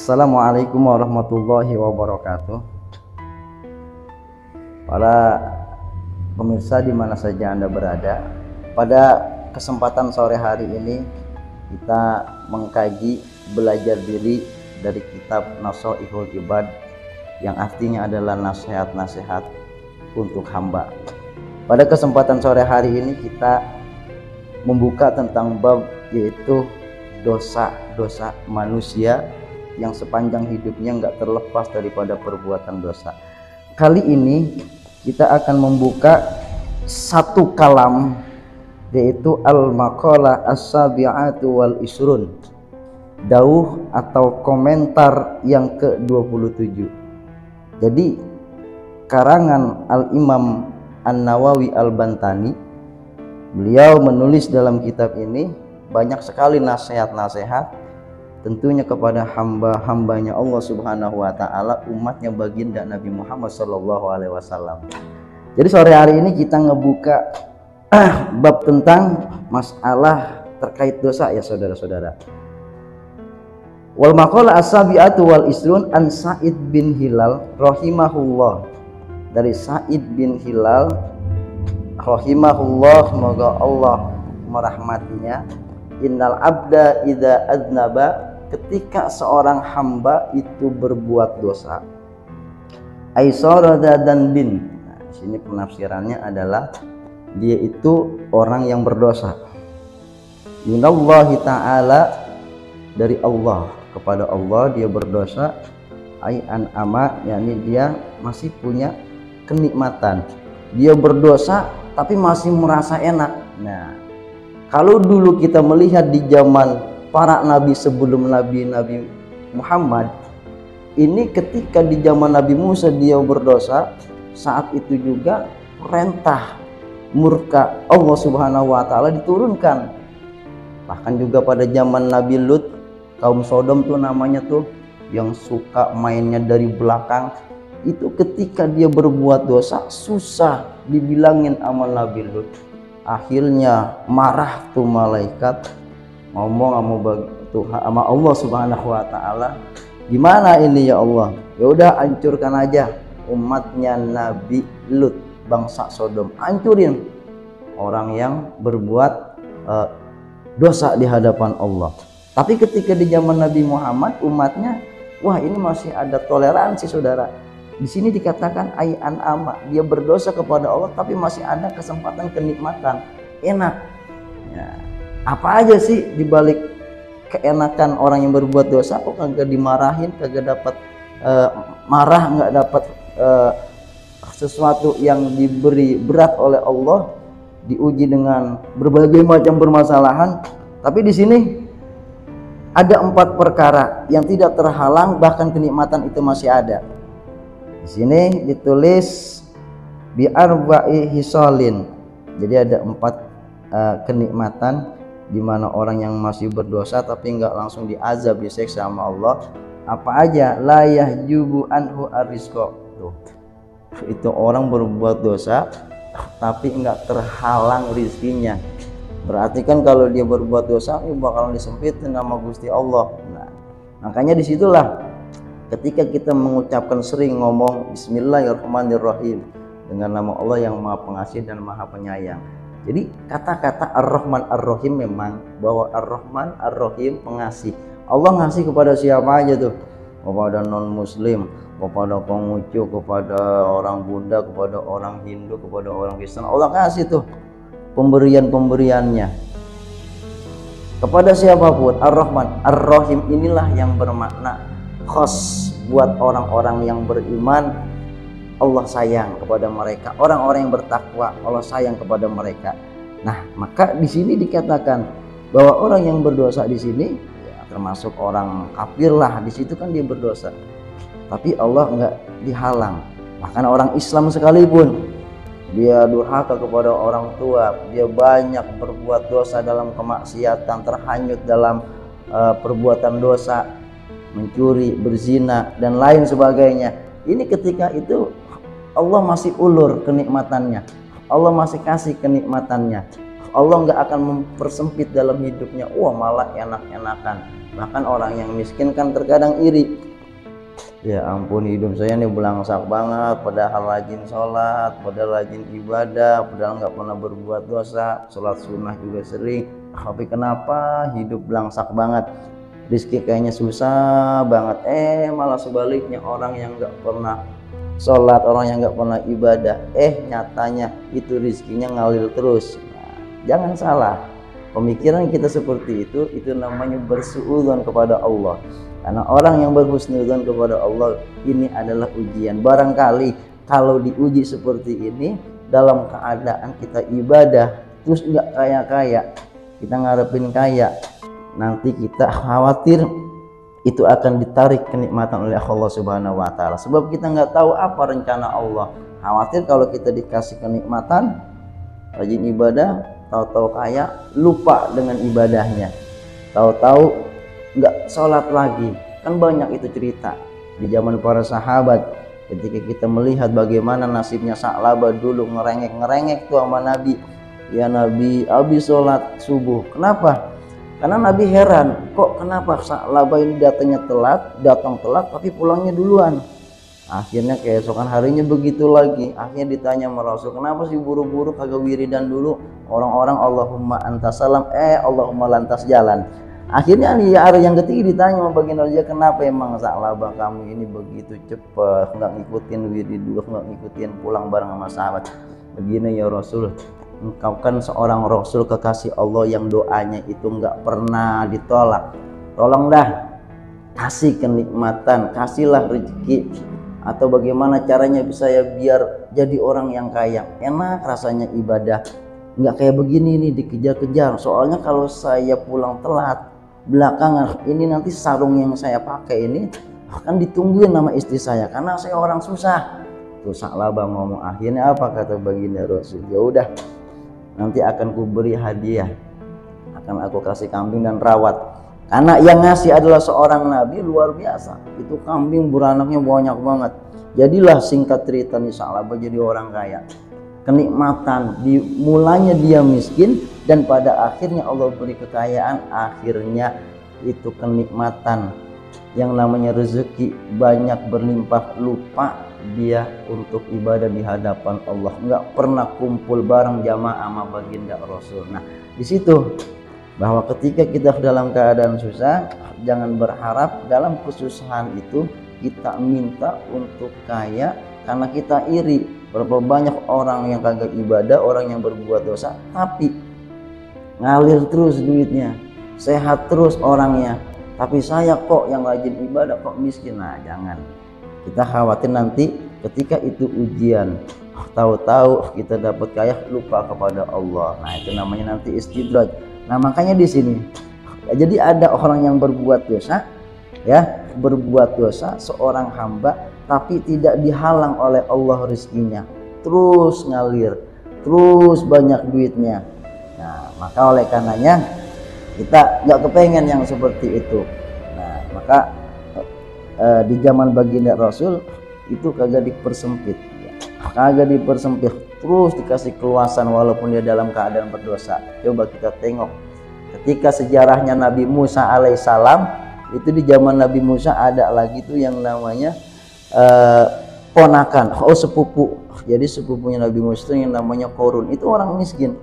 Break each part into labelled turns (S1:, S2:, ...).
S1: Assalamualaikum warahmatullahi wabarakatuh. Para pemirsa di mana saja Anda berada, pada kesempatan sore hari ini kita mengkaji belajar diri dari kitab Nashaihul Ibad yang artinya adalah nasihat-nasihat untuk hamba. Pada kesempatan sore hari ini kita membuka tentang bab yaitu dosa-dosa manusia yang sepanjang hidupnya nggak terlepas daripada perbuatan dosa. Kali ini kita akan membuka satu kalam yaitu al-maqalah as-sabi'atu wal isrun, dauh atau komentar yang ke-27. Jadi karangan Al-Imam An-Nawawi Al-Bantani, beliau menulis dalam kitab ini banyak sekali nasihat-nasihat tentunya kepada hamba-hambanya Allah Subhanahu wa taala, umatnya baginda Nabi Muhammad SAW. Jadi sore hari ini kita ngebuka bab tentang masalah terkait dosa ya saudara-saudara. Wal maqalah as-sabi'atu wal isrun an Sa'id bin Hilal rahimahullah. Dari Sa'id bin Hilal rahimahullah, semoga Allah merahmatinya. Innal abda idza adnaba, ketika seorang hamba itu berbuat dosa, aisarada dan bin. Nah, di sini penafsirannya adalah dia itu orang yang berdosa. Minallahi ta'ala, dari Allah, kepada Allah dia berdosa. Ai an ama, yakni dia masih punya kenikmatan. Dia berdosa tapi masih merasa enak. Nah, kalau dulu kita melihat di zaman para nabi sebelum Nabi Muhammad, ini ketika di zaman Nabi Musa dia berdosa, saat itu juga perintah murka Allah Subhanahu wa taala diturunkan. Bahkan juga pada zaman Nabi Lut, kaum Sodom tuh namanya tuh yang suka mainnya dari belakang, itu ketika dia berbuat dosa susah dibilangin amal Nabi Lut. Akhirnya marah tuh malaikat, ngomong sama Allah Subhanahu wa taala, gimana ini ya Allah? Ya udah hancurkan aja umatnya Nabi Lut, bangsa Sodom, hancurin orang yang berbuat dosa di hadapan Allah. Tapi ketika di zaman Nabi Muhammad, umatnya, wah ini masih ada toleransi saudara. Di sini dikatakan ayan ama, dia berdosa kepada Allah tapi masih ada kesempatan kenikmatan, enak. Ya, apa aja sih dibalik keenakan orang yang berbuat dosa? Kok kagak dimarahin, kagak dapat marah, nggak dapat sesuatu yang diberi berat oleh Allah, diuji dengan berbagai macam permasalahan. Tapi di sini ada 4 perkara yang tidak terhalang, bahkan kenikmatan itu masih ada. Di sini ditulis bi arba'i hisalin. Jadi ada 4 kenikmatan di mana orang yang masih berdosa tapi enggak langsung diazab, disiksa sama Allah. Apa aja? La yahjubu anhu arrizqa. Itu orang berbuat dosa tapi enggak terhalang rizkinya. Berarti kan kalau dia berbuat dosa ini bakalan disempitin sama Gusti Allah. Nah, makanya disitulah ketika kita mengucapkan sering ngomong Bismillahirrahmanirrahim, dengan nama Allah yang Maha Pengasih dan Maha Penyayang. Jadi kata-kata Ar-Rahman Ar-Rahim, memang bahwa Ar-Rahman Ar-Rahim pengasih. Allah ngasih kepada siapa aja tuh? Kepada non muslim, kepada Konghucu, kepada orang Buddha, kepada orang Hindu, kepada orang Kristen. Allah kasih tuh pemberian-pemberiannya kepada siapapun. Ar-Rahman Ar-Rahim inilah yang bermakna khas buat orang-orang yang beriman. Allah sayang kepada mereka, orang-orang yang bertakwa Allah sayang kepada mereka. Nah, maka di sini dikatakan bahwa orang yang berdosa di sini ya, termasuk orang kafir lah, di situ kan dia berdosa. Tapi Allah enggak dihalang. Bahkan orang Islam sekalipun dia durhaka kepada orang tua, dia banyak berbuat dosa dalam kemaksiatan, terhanyut dalam perbuatan dosa, mencuri, berzina dan lain sebagainya. Ini ketika itu Allah masih ulur kenikmatannya, Allah masih kasih kenikmatannya, Allah nggak akan mempersempit dalam hidupnya. Wah, malah enak-enakan. Bahkan orang yang miskin kan terkadang iri. Ya ampun, hidup saya nih belangsak banget, padahal rajin sholat, padahal rajin ibadah, padahal nggak pernah berbuat dosa, sholat sunnah juga sering, tapi kenapa hidup belangsak banget, rizki kayaknya susah banget. Malah sebaliknya, orang yang nggak pernah sholat, orang yang nggak pernah ibadah, nyatanya itu rizkinya ngalir terus. Nah, jangan salah, pemikiran kita seperti itu namanya bersuudzon kepada Allah. Karena orang yang berhusnudzon kepada Allah ini adalah ujian. Barangkali kalau diuji seperti ini dalam keadaan kita ibadah terus nggak kaya-kaya, kita ngarepin kaya, nanti kita khawatir itu akan ditarik kenikmatan oleh Allah Subhanahu wa Ta'ala. Sebab kita nggak tahu apa rencana Allah. Khawatir kalau kita dikasih kenikmatan, rajin ibadah, tahu-tahu kaya, lupa dengan ibadahnya, tahu-tahu nggak sholat lagi. Kan banyak itu cerita di zaman para sahabat ketika kita melihat bagaimana nasibnya Sa'labah dulu ngerengek tuh sama Nabi. Ya Nabi, habis sholat subuh. Kenapa? Karena Nabi heran, kok kenapa Sa'labah ini datang telat tapi pulangnya duluan. Akhirnya keesokan harinya begitu lagi. Akhirnya ditanya sama Rasul, kenapa sih buru-buru kagak wiridan dulu? Orang-orang Allahumma antas salam, Allahumma lantas jalan. Akhirnya nih hari yang ketiga ditanya sama baginda Rasul, kenapa emang Sa'labah kamu ini begitu cepat, nggak ngikutin wirid dulu, nggak ngikutin pulang bareng sama sahabat. Begini ya Rasul, engkau kan seorang Rasul kekasih Allah yang doanya itu nggak pernah ditolak. Tolong dah kasih kenikmatan, kasihlah rezeki, atau bagaimana caranya saya biar jadi orang yang kaya. Enak rasanya ibadah, nggak kayak begini nih dikejar-kejar. Soalnya kalau saya pulang telat belakangan ini, nanti sarung yang saya pakai ini akan ditungguin sama istri saya karena saya orang susah. Tuh Sa'labah ngomong. Akhirnya apa kata baginda Rasul? Ya udah, nanti akan kuberi hadiah, akan aku kasih kambing dan rawat. Karena yang ngasih adalah seorang nabi luar biasa. Itu kambing beranaknya banyak banget. Jadilah singkat cerita nih Sa'labah jadi orang kaya. Kenikmatan dimulanya dia miskin dan pada akhirnya Allah beri kekayaan. Akhirnya itu kenikmatan yang namanya rezeki banyak berlimpah, lupa dia untuk ibadah di hadapan Allah, nggak pernah kumpul bareng jamaah sama baginda Rasul. Nah di situ bahwa ketika kita dalam keadaan susah, jangan berharap dalam kesusahan itu kita minta untuk kaya karena kita iri. Berapa banyak orang yang kagak ibadah, orang yang berbuat dosa, tapi ngalir terus duitnya, sehat terus orangnya, tapi saya kok yang rajin ibadah kok miskin. Nah jangan, kita khawatir nanti ketika itu ujian, tahu-tahu kita dapat kaya lupa kepada Allah. Nah itu namanya nanti istidraj. Nah makanya di sini jadi ada orang yang berbuat dosa, ya berbuat dosa seorang hamba, tapi tidak dihalang oleh Allah rezekinya, terus ngalir, terus banyak duitnya. Nah maka oleh karenanya kita nggak kepengen yang seperti itu. Nah maka di zaman baginda Rasul itu kagak dipersempit, kagak dipersempit, terus dikasih keluasan walaupun dia dalam keadaan berdosa. Coba kita tengok ketika sejarahnya Nabi Musa alaihissalam, itu di zaman Nabi Musa ada lagi tuh yang namanya ponakan, sepupu. Jadi sepupunya Nabi Musa yang namanya Korun, itu orang miskin.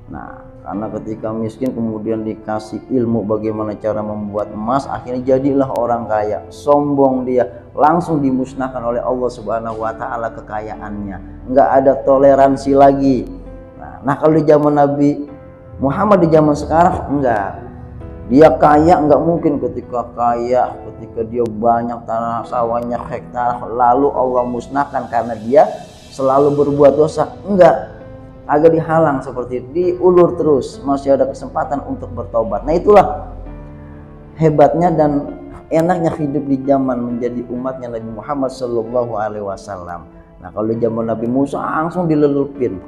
S1: Nah karena ketika miskin kemudian dikasih ilmu bagaimana cara membuat emas, akhirnya jadilah orang kaya. Sombong dia, langsung dimusnahkan oleh Allah Subhanahu wa Ta'ala kekayaannya, nggak ada toleransi lagi. Nah kalau di zaman Nabi Muhammad, di zaman sekarang enggak, dia kaya nggak mungkin ketika dia banyak tanah sawahnya hektar lalu Allah musnahkan karena dia selalu berbuat dosa. Enggak, agak dihalang seperti itu, diulur terus, masih ada kesempatan untuk bertobat. Nah itulah hebatnya dan enaknya hidup di zaman menjadi umatnya Nabi Muhammad Shallallahu Alaihi Wasallam. Nah kalau di zaman Nabi Musa langsung dilelupin,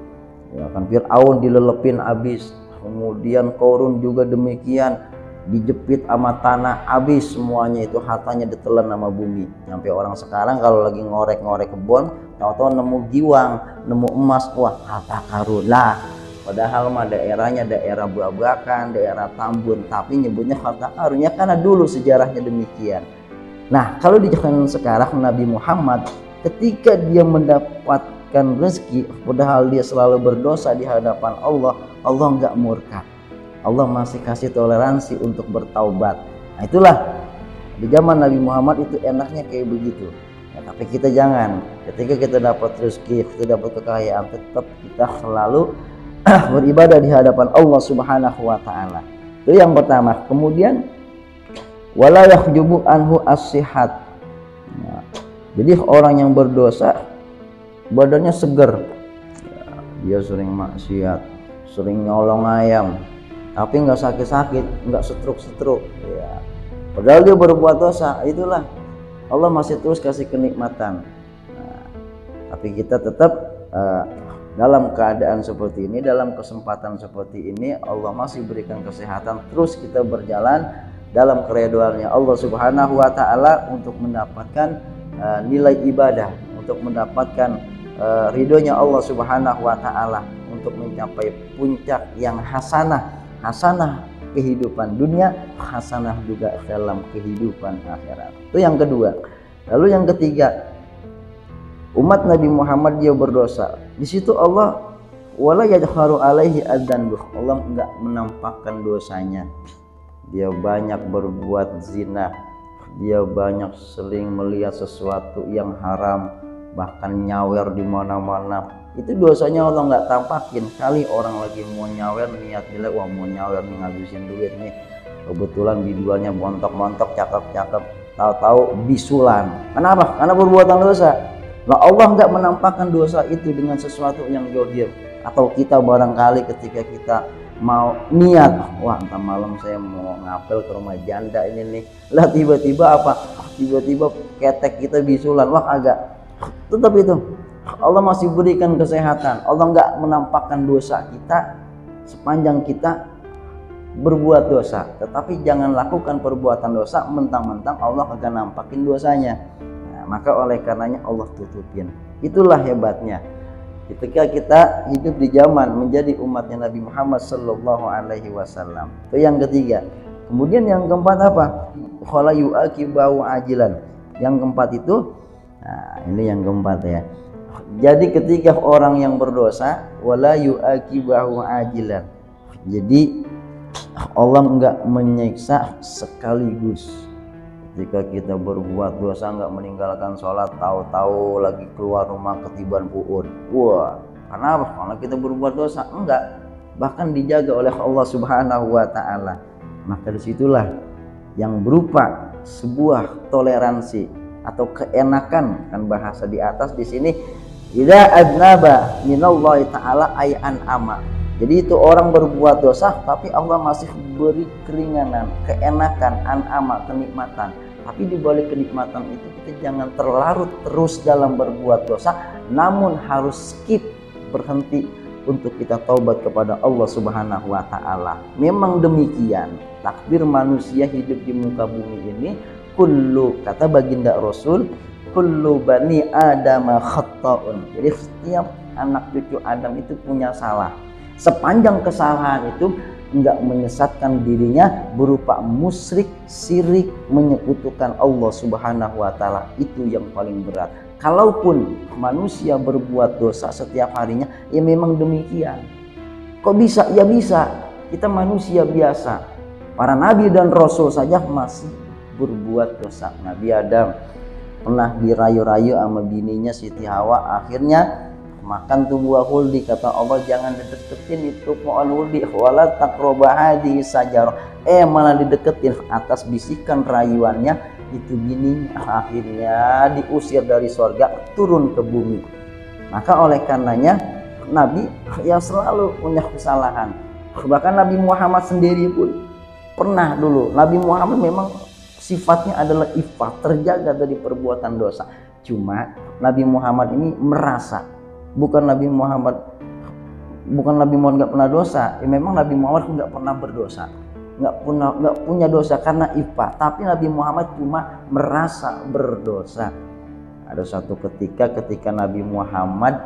S1: ya kan, Fir'aun dilelepin habis, kemudian Korun juga demikian, dijepit sama tanah habis semuanya, itu hartanya ditelan sama bumi. Sampai orang sekarang kalau lagi ngorek-ngorek kebun, tahu-tahu nemu giwang, nemu emas, wah harta karun lah. Padahal mah daerahnya daerah Babakan, daerah Tambun, tapi nyebutnya harta karunnya karena dulu sejarahnya demikian. Nah kalau di zaman sekarang Nabi Muhammad ketika dia mendapatkan rezeki, padahal dia selalu berdosa di hadapan Allah, Allah nggak murka, Allah masih kasih toleransi untuk bertaubat. Nah itulah di zaman Nabi Muhammad itu enaknya kayak begitu. Ya, tapi kita jangan, ketika kita dapat rezeki, kita dapat kekayaan, tetap kita selalu beribadah di hadapan Allah Subhanahu wa taala. Itu yang pertama. Kemudian wala yahjubu anhu as-sihat. Nah, jadi orang yang berdosa badannya seger. Ya, dia sering maksiat, sering nyolong ayam, tapi nggak sakit-sakit, nggak setruk-setruk. Ya. Padahal dia berbuat dosa. Itulah Allah masih terus kasih kenikmatan. Nah, tapi kita tetap dalam keadaan seperti ini, dalam kesempatan seperti ini, Allah masih berikan kesehatan, terus kita berjalan dalam keridhoannya Allah Subhanahu wa taala untuk mendapatkan nilai ibadah, untuk mendapatkan ridhonya Allah Subhanahu wa taala, untuk mencapai puncak yang hasanah kehidupan dunia, hasanah juga dalam kehidupan akhirat. Itu yang kedua. Lalu yang ketiga, umat Nabi Muhammad dia berdosa. Di situ Allah wala yadharu alaihi adzanbuh. Allah enggak menampakkan dosanya. Dia banyak berbuat zina, dia banyak sering melihat sesuatu yang haram, bahkan nyawer di mana-mana. Itu dosanya Allah nggak tampakin. Kali orang lagi mau nyawer niat jelek, wah mau nyawer nih ngabisin duit nih, kebetulan biduannya montok-montok, cakep-cakep, tahu-tahu bisulan. Kenapa? Karena perbuatan dosa. Nah Allah nggak menampakkan dosa itu dengan sesuatu yang zahir. Atau kita barangkali ketika kita mau niat, wah entar malam saya mau ngapel ke rumah janda ini nih, lah tiba-tiba apa? Tiba-tiba ketek kita bisulan, wah agak. Tetap itu Allah masih berikan kesehatan. Allah nggak menampakkan dosa kita sepanjang kita berbuat dosa. Tetapi jangan lakukan perbuatan dosa mentang-mentang Allah akan nampakin dosanya. Maka oleh karenanya Allah tutupin. Itulah hebatnya ketika kita hidup di zaman menjadi umatnya Nabi Muhammad Sallallahu Alaihi Wasallam. Itu yang ketiga. Kemudian yang keempat apa? Khala yu'aqibahu ajilan. Yang keempat itu, nah ini yang keempat ya. Jadi ketika orang yang berdosa, wala yu'aqibahu ajilan. Jadi Allah enggak menyiksa sekaligus. Jika kita berbuat dosa nggak meninggalkan sholat, tahu-tahu lagi keluar rumah ketiban puun. Wah, karena apa? Karena kita berbuat dosa? Enggak. Bahkan dijaga oleh Allah Subhanahu wa taala. Maka disitulah yang berupa sebuah toleransi atau keenakan, kan bahasa di atas di sini, idza adnaba minallahi taala ay an'ama. Jadi itu orang berbuat dosa tapi Allah masih beri keringanan, keenakan, an'ama, kenikmatan. Tapi di balik kenikmatan itu kita jangan terlarut terus dalam berbuat dosa, namun harus skip, berhenti untuk kita taubat kepada Allah Subhanahu wa taala. Memang demikian takdir manusia hidup di muka bumi ini, kullu, kata baginda Rasul, kullu bani Adam khata'un. Jadi setiap anak cucu Adam itu punya salah. Sepanjang kesalahan itu enggak menyesatkan dirinya berupa musyrik, syirik, menyekutukan Allah Subhanahu wa taala, itu yang paling berat. Kalaupun manusia berbuat dosa setiap harinya, ya memang demikian. Kok bisa? Ya bisa. Kita manusia biasa. Para nabi dan rasul saja masih berbuat dosa. Nabi Adam pernah dirayu-rayu sama bininya Siti Hawa, akhirnya makan tuh buah huldi. Kata Allah, jangan dideketin itu pohon huldi, wala taqrabu hadhihi sajarah. Malah dideketin atas bisikan rayuannya itu bininya. Akhirnya diusir dari surga, turun ke bumi. Maka oleh karenanya Nabi yang selalu punya kesalahan. Bahkan Nabi Muhammad sendiri pun pernah dulu. Nabi Muhammad memang sifatnya adalah ifat, terjaga dari perbuatan dosa. Cuma Nabi Muhammad ini merasa, bukan Nabi Muhammad nggak pernah dosa, ya memang Nabi Muhammad nggak pernah berdosa, nggak punya dosa karena ifat, tapi Nabi Muhammad cuma merasa berdosa. Ada suatu ketika Nabi Muhammad,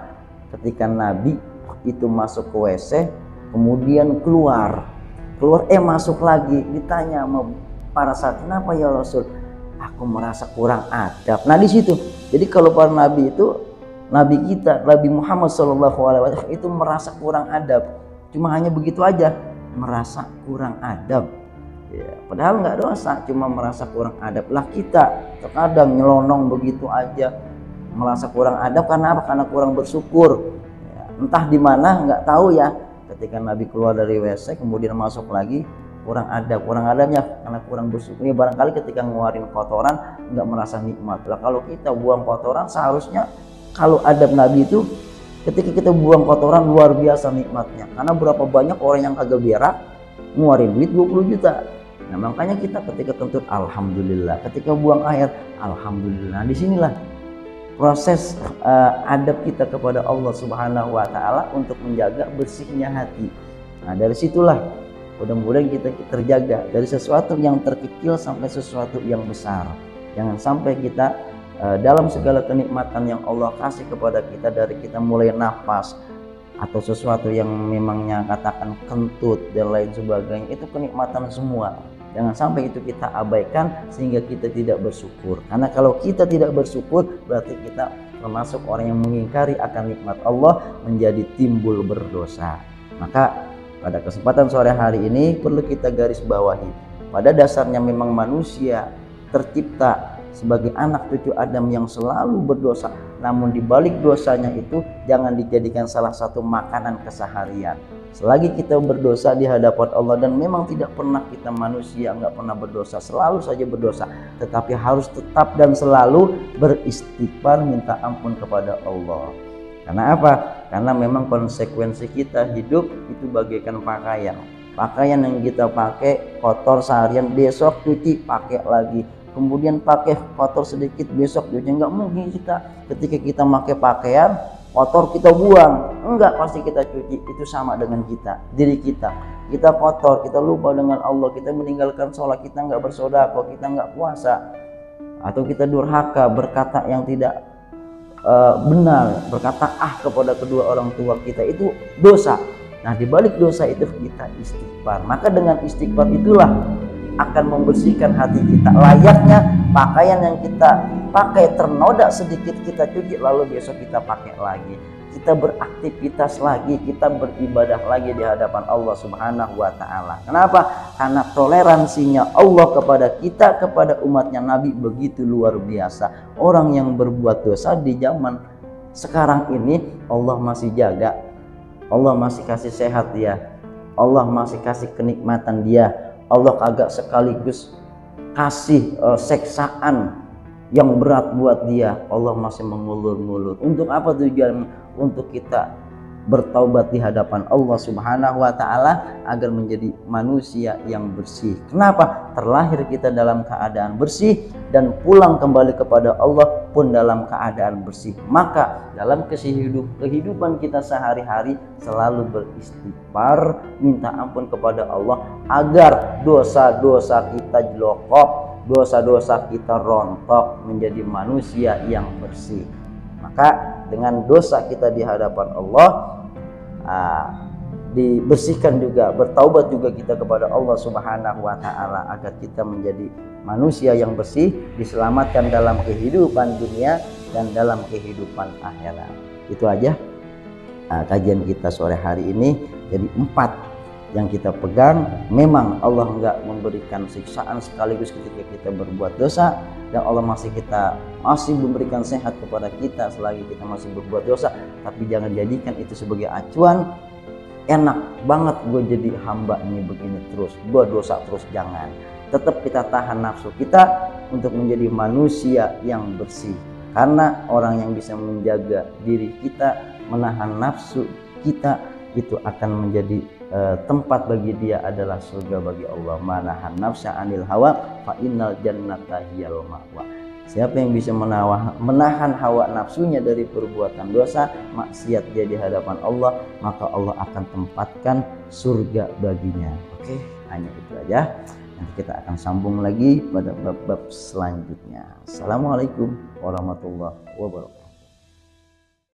S1: ketika Nabi itu masuk ke WC, kemudian keluar masuk lagi, ditanya sama para sahabat, kenapa ya Rasul? Aku merasa kurang adab. Nah di situ, jadi kalau para nabi itu, Nabi kita, Nabi Muhammad SAW itu merasa kurang adab, cuma hanya begitu aja, merasa kurang adab. Ya, padahal nggak dosa, cuma merasa kurang adab. Lah kita terkadang nyelonong begitu aja, merasa kurang adab karena apa? Karena kurang bersyukur. Ya, entah di mana nggak tahu ya. Ketika Nabi keluar dari WC kemudian masuk lagi, kurang adabnya karena kurang bersyukur. Ya, barangkali ketika ngeluarin kotoran nggak merasa nikmat. Lah kalau kita buang kotoran, seharusnya kalau adab Nabi itu ketika kita buang kotoran luar biasa nikmatnya. Karena berapa banyak orang yang kagak berak ngeluarin duit 20 juta. Nah makanya kita ketika kentut alhamdulillah, ketika buang air alhamdulillah. Disinilah proses adab kita kepada Allah Subhanahu wa Ta'ala untuk menjaga bersihnya hati. Nah dari situlah mudah-mudahan kita terjaga dari sesuatu yang terkecil sampai sesuatu yang besar. Jangan sampai kita dalam segala kenikmatan yang Allah kasih kepada kita, dari kita mulai nafas atau sesuatu yang memangnya katakan kentut dan lain sebagainya, itu kenikmatan semua. Jangan sampai itu kita abaikan sehingga kita tidak bersyukur. Karena kalau kita tidak bersyukur berarti kita termasuk orang yang mengingkari akan nikmat Allah, menjadi timbul berdosa. Maka pada kesempatan sore hari ini perlu kita garis bawahi, pada dasarnya memang manusia tercipta sebagai anak cucu Adam yang selalu berdosa, namun dibalik dosanya itu jangan dijadikan salah satu makanan keseharian. Selagi kita berdosa di hadapan Allah, dan memang tidak pernah kita manusia nggak pernah berdosa, selalu saja berdosa, tetapi harus tetap dan selalu beristighfar, minta ampun kepada Allah. Karena apa? Karena memang konsekuensi kita hidup itu bagaikan pakaian. Pakaian yang kita pakai kotor seharian, besok cuci pakai lagi, kemudian pakai kotor sedikit, besok cuci. Nggak mungkin kita ketika kita pakai pakaian kotor kita buang, enggak, pasti kita cuci. Itu sama dengan kita, diri kita kotor, kita lupa dengan Allah, kita meninggalkan sholat, kita nggak bersedekah, kita nggak puasa, atau kita durhaka, berkata yang tidak benar, berkata kepada kedua orang tua kita, itu dosa. Nah dibalik dosa itu kita istighfar. Maka dengan istighfar itulah akan membersihkan hati kita. Layaknya pakaian yang kita pakai ternoda sedikit kita cuci, lalu besok kita pakai lagi, kita beraktivitas lagi, kita beribadah lagi di hadapan Allah Subhanahu wa Ta'ala. Kenapa? Karena toleransinya Allah kepada kita, kepada umatnya Nabi begitu luar biasa. Orang yang berbuat dosa di zaman sekarang ini Allah masih jaga, Allah masih kasih sehat dia, Allah masih kasih kenikmatan dia, Allah kagak sekaligus kasih seksaan yang berat buat dia. Allah masih mengulur-ngulur. Untuk apa tujuan? Untuk kita bertaubat di hadapan Allah Subhanahu wa Ta'ala agar menjadi manusia yang bersih. Kenapa? Terlahir kita dalam keadaan bersih dan pulang kembali kepada Allah pun dalam keadaan bersih. Maka dalam kehidupan kita sehari-hari selalu beristighfar, minta ampun kepada Allah agar dosa-dosa kita jelokop, dosa-dosa kita rontok menjadi manusia yang bersih. Maka dengan dosa kita di hadapan Allah dibersihkan juga, bertaubat juga kita kepada Allah Subhanahu wa Ta'ala agar kita menjadi manusia yang bersih, diselamatkan dalam kehidupan dunia dan dalam kehidupan akhirat. Itu aja kajian kita sore hari ini. Jadi 4 yang kita pegang, memang Allah enggak memberikan siksaan sekaligus ketika kita berbuat dosa, dan Allah masih memberikan sehat kepada kita selagi kita masih berbuat dosa. Tapi jangan jadikan itu sebagai acuan, enak banget gue jadi hamba ini begini terus, gue dosa terus. Jangan. Tetap kita tahan nafsu kita untuk menjadi manusia yang bersih, karena orang yang bisa menjaga diri kita, menahan nafsu kita, itu akan menjadi tempat bagi dia adalah surga bagi Allah. Manahan nafsa anil hawa fa innal jannata hiyal ma'wa. Siapa yang bisa menahan hawa nafsunya dari perbuatan dosa, maksiat dia di hadapan Allah, maka Allah akan tempatkan surga baginya. Oke, hanya itu aja. Nanti kita akan sambung lagi pada bab-bab selanjutnya. Assalamualaikum warahmatullahi wabarakatuh.